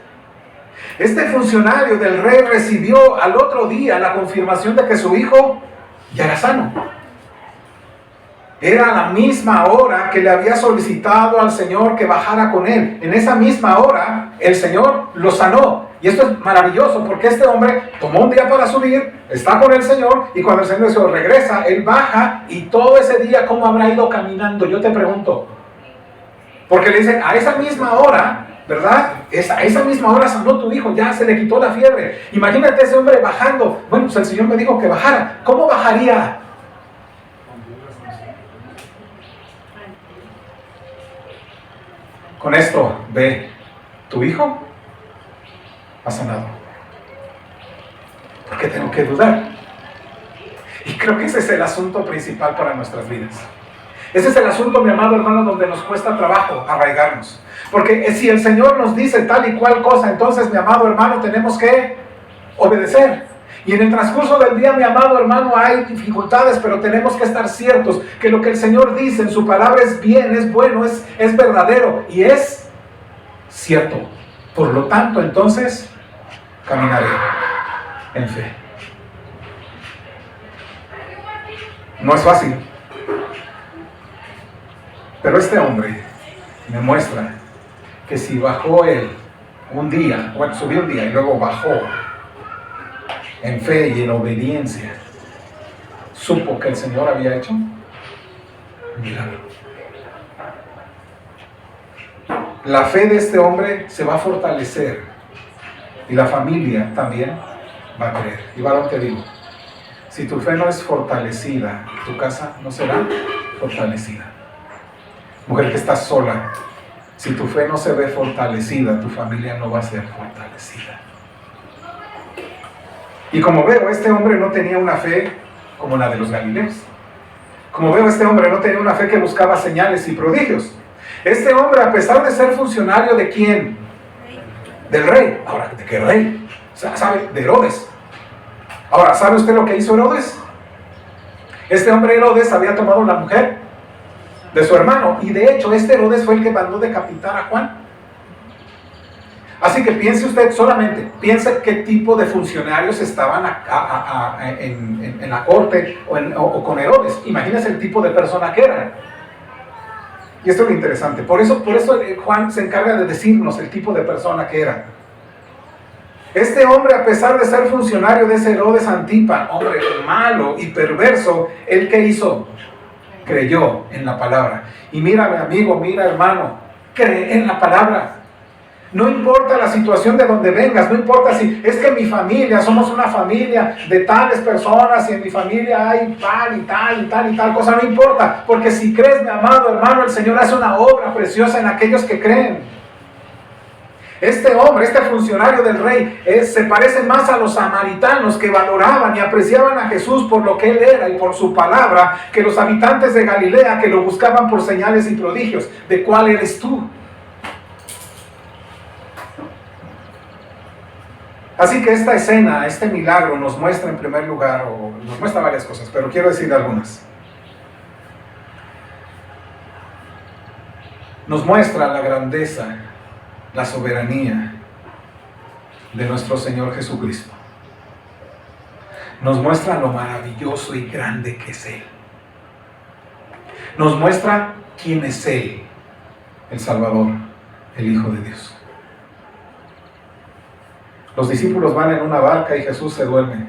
Este funcionario del rey recibió al otro día la confirmación de que su hijo ya era sano. Era la misma hora que le había solicitado al Señor que bajara con él. En esa misma hora el Señor lo sanó. Y esto es maravilloso porque este hombre tomó un día para subir, está con el Señor, y cuando el Señor regresa, él baja, y todo ese día, ¿cómo habrá ido caminando? Yo te pregunto. Porque le dicen, a esa misma hora, ¿verdad? A esa misma hora sanó tu hijo, ya se le quitó la fiebre. Imagínate ese hombre bajando. Bueno, pues el Señor me dijo que bajara. ¿Cómo bajaría? Con esto, ve, tu hijo ha sanado. ¿Por qué tengo que dudar? Y creo que ese es el asunto principal para nuestras vidas. Ese es el asunto, mi amado hermano, donde nos cuesta trabajo arraigarnos. Porque si el Señor nos dice tal y cual cosa, entonces, mi amado hermano, tenemos que obedecer. Y en el transcurso del día, mi amado hermano, hay dificultades, pero tenemos que estar ciertos que lo que el Señor dice en su palabra es bien, es bueno, es verdadero y es cierto. Por lo tanto, entonces, caminaré en fe. No es fácil. Pero este hombre me muestra que si bajó él un día, bueno, subió un día y luego bajó en fe y en obediencia, supo que el Señor había hecho un milagro. La fe de este hombre se va a fortalecer y la familia también va a creer. Y varón, te digo, si tu fe no es fortalecida, tu casa no será fortalecida. Mujer que estás sola, si tu fe no se ve fortalecida, tu familia no va a ser fortalecida. Y como veo, este hombre no tenía una fe como la de los galileos. Como veo, este hombre no tenía una fe que buscaba señales y prodigios. Este hombre, a pesar de ser funcionario ¿de quién? Del rey. Ahora, ¿de qué rey? ¿Sabe? De Herodes. Ahora, ¿sabe usted lo que hizo Herodes? Este hombre Herodes había tomado la mujer de su hermano, y de hecho este Herodes fue el que mandó decapitar a Juan. Así que piense usted, solamente piense qué tipo de funcionarios estaban en la corte o con Herodes. Imagínese el tipo de persona que era. Y esto es lo interesante. Por eso Juan se encarga de decirnos el tipo de persona que era. Este hombre, a pesar de ser funcionario de ese Herodes Antipa, hombre malo y perverso, ¿él qué hizo? Creyó en la palabra. Y mira, mi amigo, mira, hermano, cree en la palabra. No importa la situación de donde vengas, no importa si es que mi familia, somos una familia de tales personas y en mi familia hay tal y tal y tal y tal cosa, no importa, porque si crees, mi amado hermano, el Señor hace una obra preciosa en aquellos que creen. Este hombre, este funcionario del rey, se parece más a los samaritanos que valoraban y apreciaban a Jesús por lo que él era y por su palabra, que los habitantes de Galilea que lo buscaban por señales y prodigios. ¿De cuál eres tú? Así que esta escena, este milagro nos muestra en primer lugar, o nos muestra varias cosas, pero quiero decir algunas. Nos muestra la grandeza, la soberanía de nuestro Señor Jesucristo. Nos muestra lo maravilloso y grande que es Él. Nos muestra quién es Él, el Salvador, el Hijo de Dios. Los discípulos van en una barca y Jesús se duerme.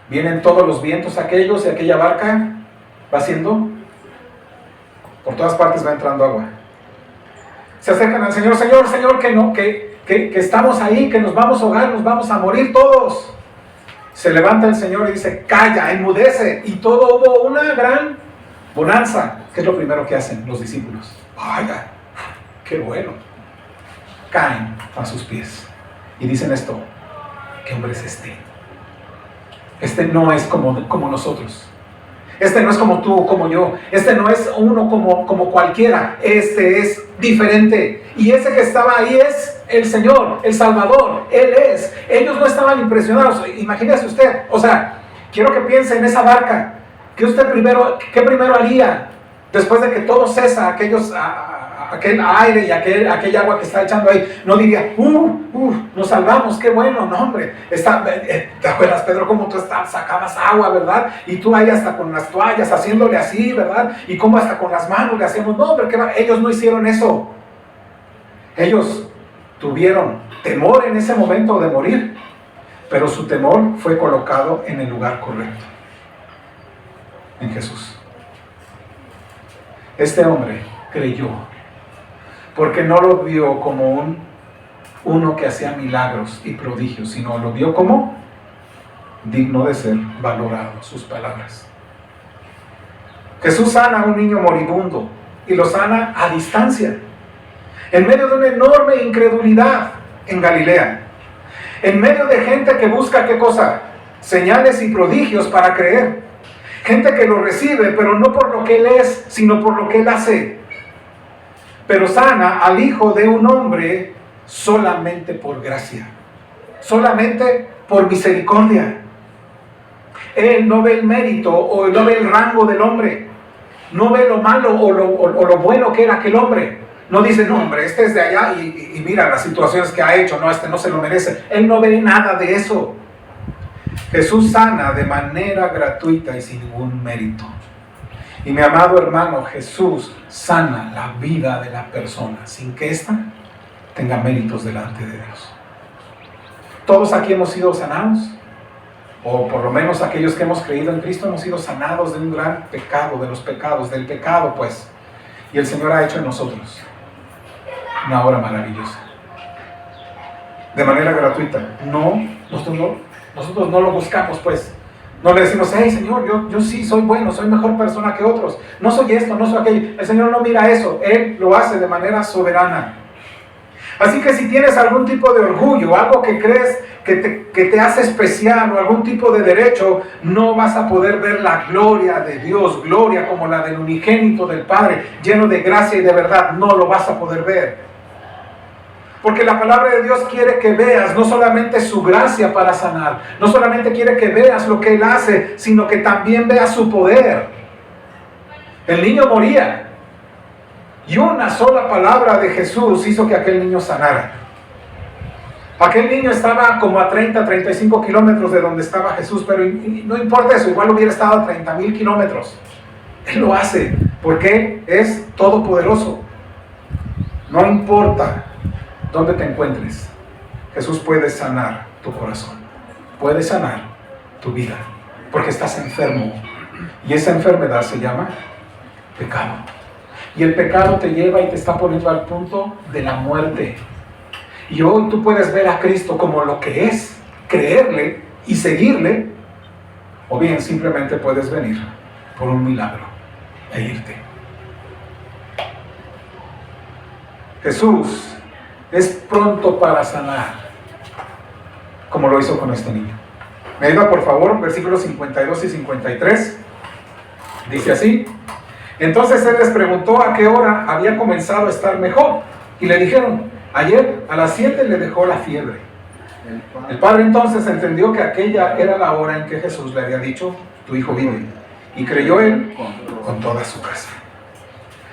Vienen todos los vientos aquellos y aquella barca va haciendo, por todas partes va entrando agua. Se acercan al Señor, Señor, que estamos ahí, que nos vamos a ahogar, nos vamos a morir todos. Se levanta el Señor y dice, calla, enmudece. Y todo hubo una gran bonanza. ¿Qué es lo primero que hacen los discípulos? Vaya, qué bueno. Caen a sus pies y dicen esto, ¿qué hombre es este? Este no es como nosotros. Este no es como tú, como yo. Este no es uno como cualquiera. Este es diferente. Y ese que estaba ahí es el Señor, el Salvador. Él es. Ellos no estaban impresionados. Imagínese usted. O sea, quiero que piense en esa barca. ¿Qué primero haría? Después de que todo cesa, aquel aire y aquel agua que está echando ahí, no diría, nos salvamos, qué bueno, no hombre, ¿te acuerdas, Pedro, cómo tú sacabas agua, verdad? Y tú ahí hasta con las toallas haciéndole así, verdad? Y cómo hasta con las manos le hacíamos, no hombre, ellos no hicieron eso. Ellos tuvieron temor en ese momento de morir, pero su temor fue colocado en el lugar correcto, en Jesús. Este hombre creyó, porque no lo vio como uno que hacía milagros y prodigios, sino lo vio como digno de ser valorado, sus palabras. Jesús sana a un niño moribundo y lo sana a distancia, en medio de una enorme incredulidad en Galilea, en medio de gente que busca, ¿qué cosa? Señales y prodigios para creer. Gente que lo recibe, pero no por lo que Él es, sino por lo que Él hace. Pero sana al hijo de un hombre solamente por gracia, solamente por misericordia. Él no ve el mérito o no ve el rango del hombre, no ve lo malo o lo bueno que era aquel hombre. No dice, no hombre, este es de allá y mira las situaciones que ha hecho, no, este no se lo merece. Él no ve nada de eso. Jesús sana de manera gratuita y sin ningún mérito. Y mi amado hermano, Jesús sana la vida de la persona sin que ésta tenga méritos delante de Dios. Todos aquí hemos sido sanados, o por lo menos aquellos que hemos creído en Cristo hemos sido sanados de un gran pecado, de los pecados, del pecado pues. Y el Señor ha hecho en nosotros una obra maravillosa. De manera gratuita. Nosotros no lo buscamos pues. No le decimos, hey Señor, yo sí soy bueno, soy mejor persona que otros. No soy esto, no soy aquello. El Señor no mira eso. Él lo hace de manera soberana. Así que si tienes algún tipo de orgullo, algo que crees que te hace especial o algún tipo de derecho, no vas a poder ver la gloria de Dios, gloria como la del unigénito del Padre, lleno de gracia y de verdad, no lo vas a poder ver. Porque la palabra de Dios quiere que veas no solamente su gracia para sanar, no solamente quiere que veas lo que Él hace, sino que también veas su poder. El niño moría y una sola palabra de Jesús hizo que aquel niño sanara. Aquel niño estaba como a 30, 35 kilómetros de donde estaba Jesús, pero no importa eso, igual hubiera estado a 30,000 kilómetros. Él lo hace porque es todopoderoso. No importa dónde te encuentres, Jesús puede sanar tu corazón, puede sanar tu vida, porque estás enfermo. Y esa enfermedad se llama pecado. Y el pecado te lleva y te está poniendo al punto de la muerte. Y hoy tú puedes ver a Cristo como lo que es, creerle y seguirle, o bien simplemente puedes venir por un milagro e irte. Jesús es pronto para sanar, como lo hizo con este niño. Me ayuda por favor, versículos 52 y 53. Dice así: entonces Él les preguntó a qué hora había comenzado a estar mejor. Y le dijeron, ayer a las 7 le dejó la fiebre. El padre entonces entendió que aquella era la hora en que Jesús le había dicho, tu hijo vive. Y creyó él con toda su casa.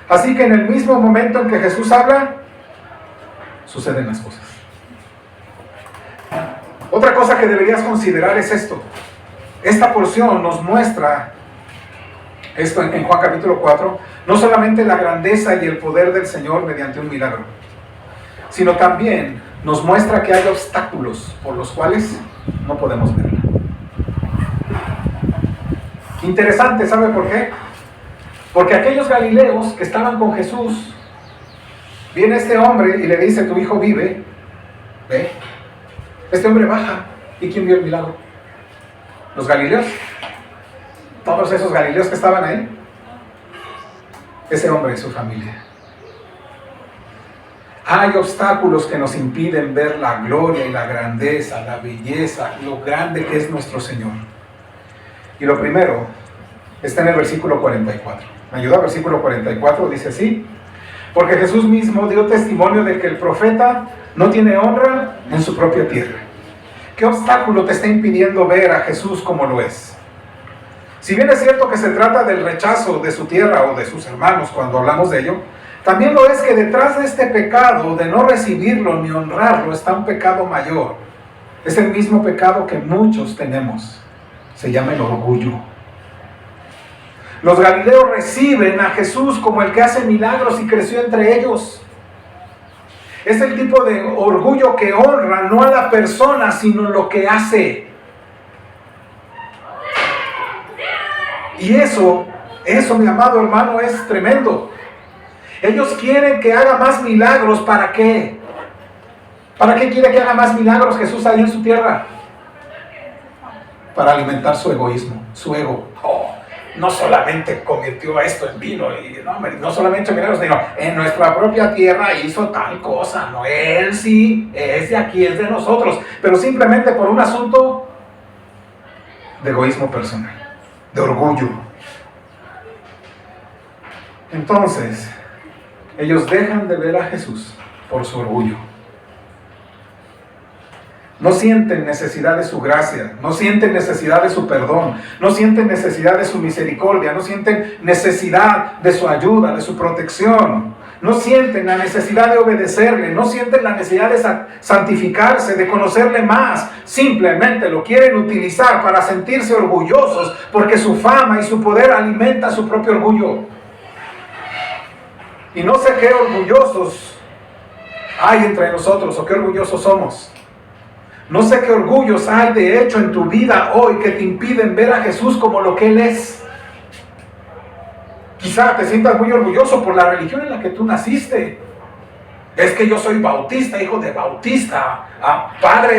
Así que en el mismo momento en que Jesús habla, suceden las cosas. Otra cosa que deberías considerar es esto. Esta porción nos muestra, esto en Juan capítulo 4, no solamente la grandeza y el poder del Señor mediante un milagro, sino también nos muestra que hay obstáculos por los cuales no podemos verla. Interesante, ¿sabe por qué? Porque aquellos galileos que estaban con Jesús, viene este hombre y le dice, tu hijo vive, ¿ve? Este hombre baja, ¿y quién vio el milagro? Los galileos. Todos esos galileos que estaban ahí. Ese hombre y su familia. Hay obstáculos que nos impiden ver la gloria y la grandeza, la belleza, lo grande que es nuestro Señor. Y lo primero está en el versículo 44. ¿Me ayuda? Versículo 44 dice así: porque Jesús mismo dio testimonio de que el profeta no tiene honra en su propia tierra. ¿Qué obstáculo te está impidiendo ver a Jesús como lo es? Si bien es cierto que se trata del rechazo de su tierra o de sus hermanos cuando hablamos de ello, también lo es que detrás de este pecado de no recibirlo ni honrarlo está un pecado mayor. Es el mismo pecado que muchos tenemos. Se llama el orgullo. Los galileos reciben a Jesús como el que hace milagros y creció entre ellos. Es el tipo de orgullo que honra no a la persona, sino lo que hace. Y eso, mi amado hermano, es tremendo. Ellos quieren que haga más milagros. ¿Para qué? ¿Para qué quiere que haga más milagros Jesús ahí en su tierra? Para alimentar su egoísmo, su ego. No solamente convirtió esto en vino, y no solamente milagros, sino en nuestra propia tierra hizo tal cosa. No, Él sí, es de aquí, es de nosotros, pero simplemente por un asunto de egoísmo personal, de orgullo. Entonces, ellos dejan de ver a Jesús por su orgullo. No sienten necesidad de su gracia, no sienten necesidad de su perdón, no sienten necesidad de su misericordia, no sienten necesidad de su ayuda, de su protección, no sienten la necesidad de obedecerle, no sienten la necesidad de santificarse, de conocerle más. Simplemente lo quieren utilizar para sentirse orgullosos, porque su fama y su poder alimenta su propio orgullo. Y no sé qué orgullosos hay entre nosotros, o qué orgullosos somos. No sé qué orgullos hay de hecho en tu vida hoy que te impiden ver a Jesús como lo que Él es. Quizá te sientas muy orgulloso por la religión en la que tú naciste. Es que yo soy bautista, hijo de bautista.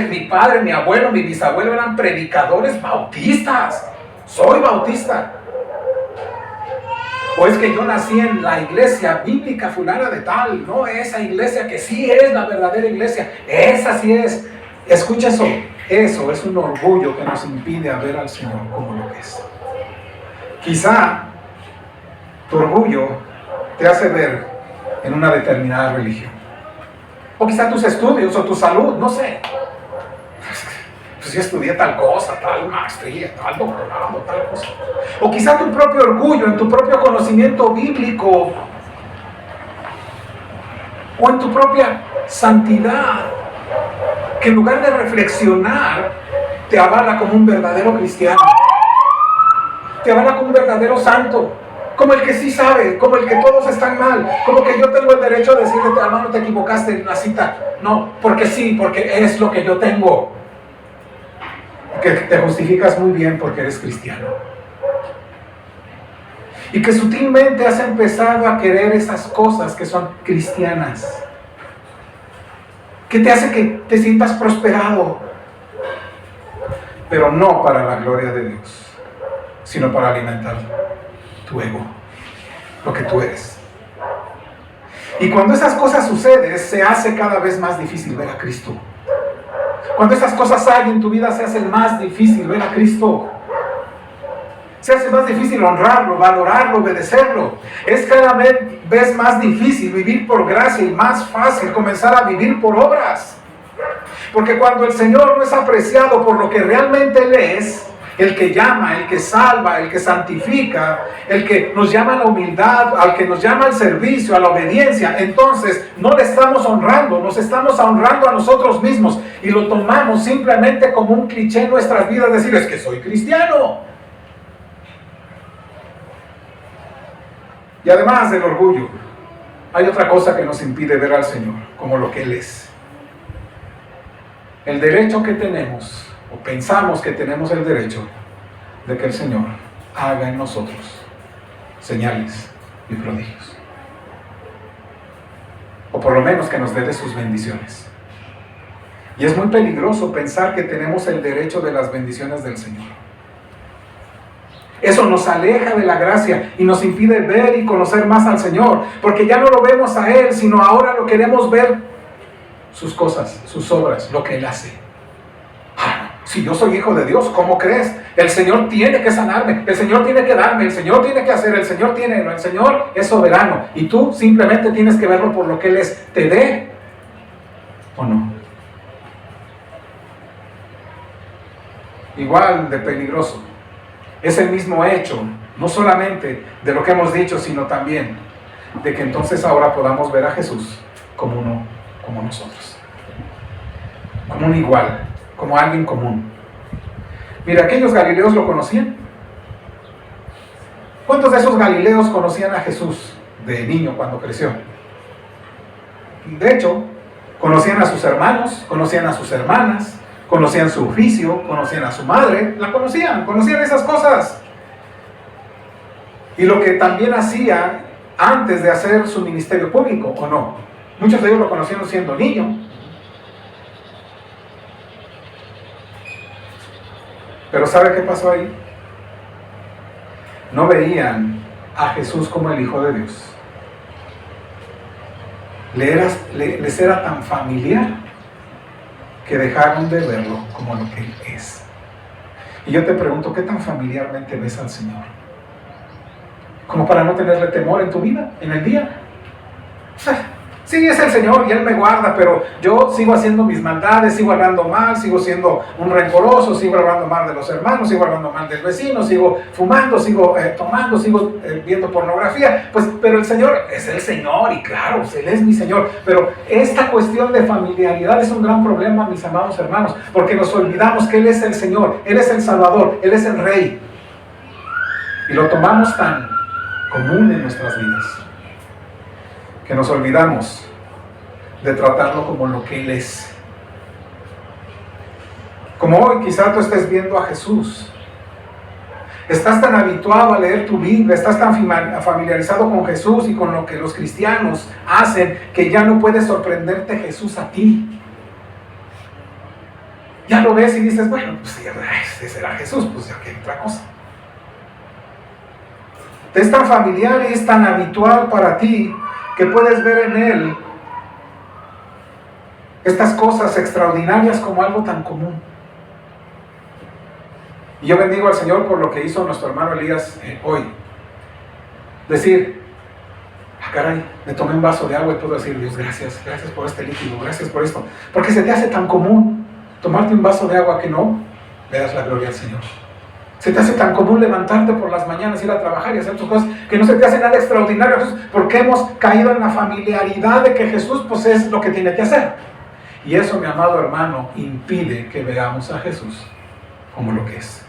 Mi padre, mi abuelo, mi bisabuelo eran predicadores bautistas. Soy bautista. O es que yo nací en la iglesia bíblica fulana de tal. No, esa iglesia que sí es la verdadera iglesia. Esa sí es. Escucha eso. Eso es un orgullo que nos impide a ver al Señor como lo que es. Quizá tu orgullo te hace ver en una determinada religión. O quizá tus estudios o tu salud, no sé. Pues yo estudié tal cosa, tal maestría, tal doctorado, tal cosa. O quizá tu propio orgullo en tu propio conocimiento bíblico. O en tu propia santidad. Que en lugar de reflexionar, te avala como un verdadero cristiano. Te avala como un verdadero santo. Como el que sí sabe, como el que todos están mal. Como que yo tengo el derecho de decirle, hermano, te equivocaste en una cita. No, porque sí, porque es lo que yo tengo. Que te justificas muy bien porque eres cristiano. Y que sutilmente has empezado a querer esas cosas que son cristianas. Que te hace que te sientas prosperado. Pero no para la gloria de Dios, sino para alimentar tu ego, lo que tú eres. Y cuando esas cosas suceden, se hace cada vez más difícil ver a Cristo. Cuando esas cosas hay en tu vida, se hace más difícil ver a Cristo. Se hace más difícil honrarlo, valorarlo, obedecerlo. Es cada vez más difícil vivir por gracia y más fácil comenzar a vivir por obras. Porque cuando el Señor no es apreciado por lo que realmente Él es, el que llama, el que salva, el que santifica, el que nos llama a la humildad, al que nos llama al servicio, a la obediencia, entonces no le estamos honrando, nos estamos honrando a nosotros mismos y lo tomamos simplemente como un cliché en nuestras vidas, decir, es que soy cristiano. Y además del orgullo, hay otra cosa que nos impide ver al Señor como lo que Él es. El derecho que tenemos, o pensamos que tenemos el derecho, de que el Señor haga en nosotros señales y prodigios. O por lo menos que nos dé de sus bendiciones. Y es muy peligroso pensar que tenemos el derecho de las bendiciones del Señor. Eso nos aleja de la gracia y nos impide ver y conocer más al Señor, porque ya no lo vemos a Él, sino ahora lo queremos ver sus cosas, sus obras, lo que Él hace. Si yo soy hijo de Dios, ¿cómo crees? El Señor tiene que sanarme, el Señor tiene que darme, el Señor tiene que hacer, el Señor es soberano y tú simplemente tienes que verlo por lo que Él es, te dé o no. Igual de peligroso es el mismo hecho, no solamente de lo que hemos dicho, sino también de que entonces ahora podamos ver a Jesús como uno, como nosotros, como un igual, como alguien común. Mira, aquellos galileos lo conocían. ¿Cuántos de esos galileos conocían a Jesús de niño cuando creció? De hecho, Conocían a sus hermanos, conocían a sus hermanas, conocían su oficio, conocían a su madre, la conocían esas cosas. Y lo que también hacía antes de hacer su ministerio público, ¿o no? Muchos de ellos lo conocieron siendo niño. Pero ¿sabe qué pasó ahí? No veían a Jesús como el Hijo de Dios. Les era tan familiar que dejaron de verlo como lo que Él es. Y yo te pregunto, ¿qué tan familiarmente ves al Señor? Como para no tenerle temor en tu vida, en el día. Sí, es el Señor y Él me guarda, pero yo sigo haciendo mis maldades, sigo hablando mal, sigo siendo un rencoroso, sigo hablando mal de los hermanos, sigo hablando mal del vecino, sigo fumando, sigo tomando, sigo viendo pornografía. Pues, pero el Señor es el Señor y claro, Él es mi Señor. Pero esta cuestión de familiaridad es un gran problema, mis amados hermanos, porque nos olvidamos que Él es el Señor, Él es el Salvador, Él es el Rey. Y lo tomamos tan común en nuestras vidas que nos olvidamos de tratarlo como lo que Él es. Como hoy quizá tú estés viendo a Jesús, estás tan habituado a leer tu Biblia, estás tan familiarizado con Jesús y con lo que los cristianos hacen, que ya no puede sorprenderte Jesús a ti. Ya lo ves y dices, bueno, pues ese será Jesús, pues ya que otra cosa. Es tan familiar y es tan habitual para ti que puedes ver en Él estas cosas extraordinarias como algo tan común. Y yo bendigo al Señor por lo que hizo nuestro hermano Elías hoy. Decir, caray, me tomé un vaso de agua y puedo decir, Dios, gracias por este líquido, gracias por esto. Porque se te hace tan común tomarte un vaso de agua que no le das la gloria al Señor. Se te hace tan común levantarte por las mañanas, ir a trabajar y hacer tus cosas, que no se te hace nada extraordinario, Jesús, porque hemos caído en la familiaridad de que Jesús pues es lo que tiene que hacer. Y eso, mi amado hermano, impide que veamos a Jesús como lo que es.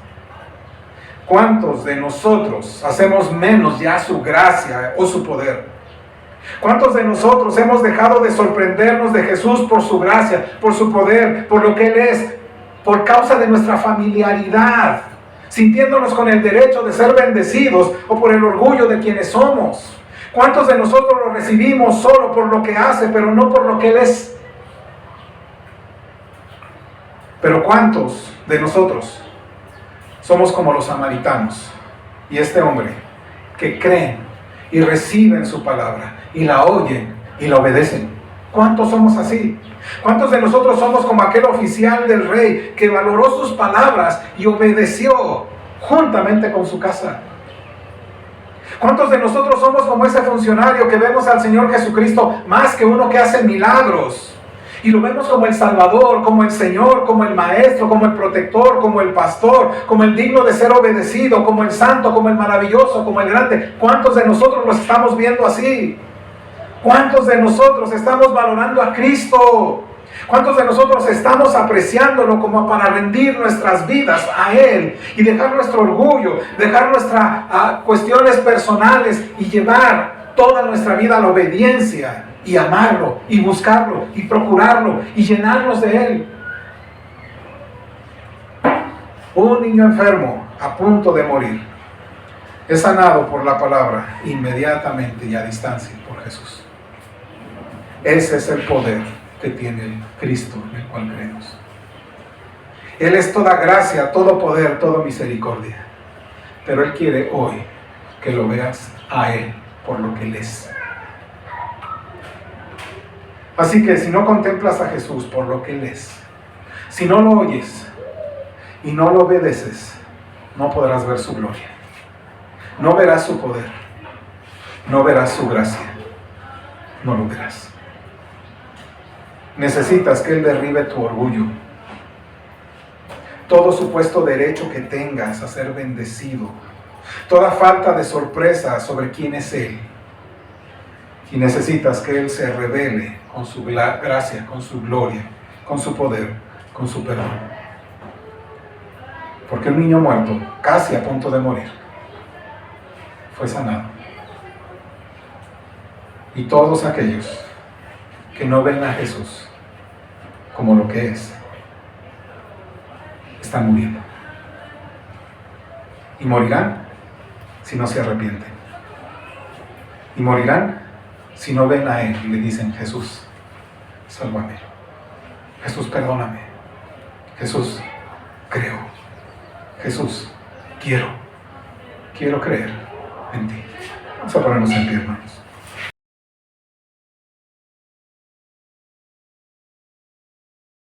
¿Cuántos de nosotros hacemos menos ya su gracia o su poder? ¿Cuántos de nosotros hemos dejado de sorprendernos de Jesús por su gracia, por su poder, por lo que Él es, por causa de nuestra familiaridad, sintiéndonos con el derecho de ser bendecidos o por el orgullo de quienes somos? ¿Cuántos de nosotros lo recibimos solo por lo que hace, pero no por lo que Él es? Pero ¿cuántos de nosotros somos como los samaritanos y este hombre que creen y reciben su palabra y la oyen y la obedecen? ¿Cuántos somos así? ¿Cuántos de nosotros somos como aquel oficial del rey que valoró sus palabras y obedeció juntamente con su casa? ¿Cuántos de nosotros somos como ese funcionario que vemos al Señor Jesucristo más que uno que hace milagros? Y lo vemos como el Salvador, como el Señor, como el Maestro, como el Protector, como el Pastor, como el digno de ser obedecido, como el Santo, como el Maravilloso, como el Grande. ¿Cuántos de nosotros los estamos viendo así? ¿Cuántos de nosotros estamos valorando a Cristo? ¿Cuántos de nosotros estamos apreciándolo como para rendir nuestras vidas a Él y dejar nuestro orgullo, dejar nuestras cuestiones personales y llevar toda nuestra vida a la obediencia y amarlo y buscarlo y procurarlo y llenarnos de Él? Un niño enfermo a punto de morir es sanado por la palabra inmediatamente y a distancia por Jesús. Ese es el poder que tiene el Cristo en el cual creemos. Él es toda gracia, todo poder, toda misericordia. Pero Él quiere hoy que lo veas a Él por lo que Él es. Así que si no contemplas a Jesús por lo que Él es, si no lo oyes y no lo obedeces, no podrás ver su gloria. No verás su poder. No verás su gracia. No lo verás. Necesitas que Él derribe tu orgullo. Todo supuesto derecho que tengas a ser bendecido. Toda falta de sorpresa sobre quién es Él. Y necesitas que Él se revele con su gracia, con su gloria, con su poder, con su perdón. Porque un niño muerto, casi a punto de morir, fue sanado. Y todos aquellos que no ven a Jesús como lo que es, están muriendo. Y morirán si no se arrepienten. Y morirán si no ven a Él y le dicen: Jesús, sálvame. Jesús, perdóname. Jesús, creo. Jesús, quiero creer en ti. Vamos a ponernos en pie, hermanos.